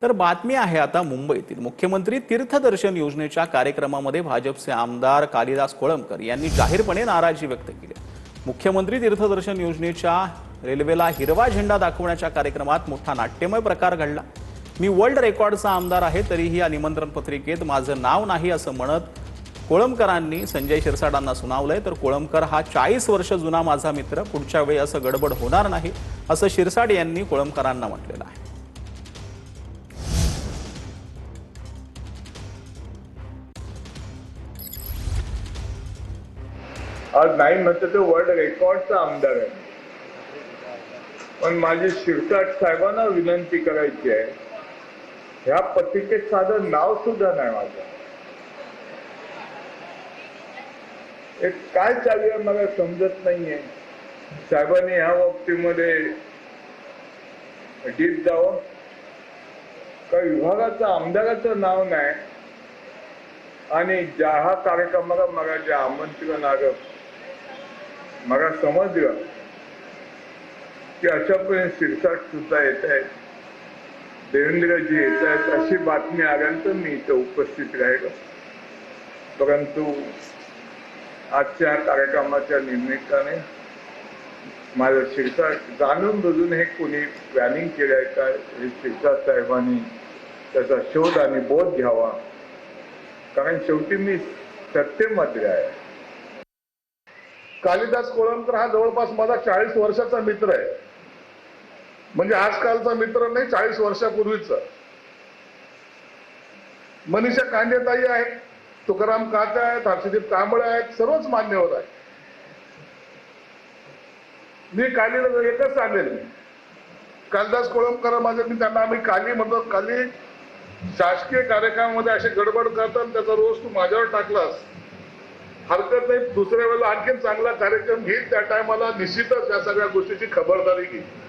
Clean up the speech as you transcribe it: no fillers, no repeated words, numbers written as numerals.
तर बातमी आहे आता मुंबईतील मुख्यमंत्री तीर्थदर्शन योजनेच्या कार्यक्रमामध्ये भाजपचे आमदार कालिदास कोळंबकर यांनी जाहीरपणे नाराजी व्यक्त केली. मुख्यमंत्री तीर्थदर्शन योजनेच्या रेल्वेला हिरवा झेंडा दाखवण्याच्या कार्यक्रमात मोठा नाट्यमय प्रकार घडला. मी वर्ल्ड रेकॉर्डचा आमदार आहे तरीही या निमंत्रण पत्रिकेत माझं नाव नाही असं म्हणत कोळंबकरांनी संजय शिरसाटांना सुनावलंय. तर कोळंबकर हा 40 वर्ष जुना माझा मित्र, पुढच्या वेळी असं गडबड होणार नाही असं शिरसाट यांनी कोळंबकरांना म्हटलेलं आहे. आज नाही म्हणतं तो वर्ल्ड रेकॉर्डचा आमदार आहे. पण माझी शिरसाट साहेबांना विनंती करायची आहे, ह्या पत्रिकेत साधं नाव सुद्धा नाही माझं. एक काय चालू आहे मला समजत नाहीये. साहेबांनी ह्या बाबतीमध्ये डीप जावं. का विभागाचं आमदाराचं नाव नाही आणि ज्या हा कार्यक्रमाला मला जे आमंत्रण आलं, मला समजलं की अशापर्यंत शिरसाट सुद्धा येत आहेत, देवेंद्रजी येत आहेत, अशी बातमी आल्यानंतर मी इथं उपस्थित राहिलो. परंतु आजच्या कार्यक्रमाच्या निमित्ताने माझं शिरसाट जाणून बुजून हे कोणी प्लॅनिंग केलंय का, हे शिरसाट साहेबांनी त्याचा शोध आणि बोध घ्यावा. कारण शेवटी मी सत्तेमध्ये आहे. कालिदास कोळंबकर हा जवळपास माझा 40 वर्षाचा मित्र आहे. म्हणजे आजकालचा मित्र नाही, 40 वर्षापूर्वीचा. मनीषा कांडेताई आहेत, तुकाराम काका आहेत, हर्षदीप कांबळे आहेत, सर्वच मान्यवर आहेत. मी कालीला एकच सांगेन, कालिदास कोळंबकर माझे, मी त्यांना आम्ही काली म्हणतो. काली शासकीय कार्यक्रमामध्ये असे गडबड करतात, त्याचा रोष तू माझ्यावर टाकलास, हरकत नाही. दुसऱ्या वेळेला आणखीन चांगला कार्यक्रम घेईल, त्या टायमाला निश्चितच या सगळ्या गोष्टीची खबरदारी घेईल.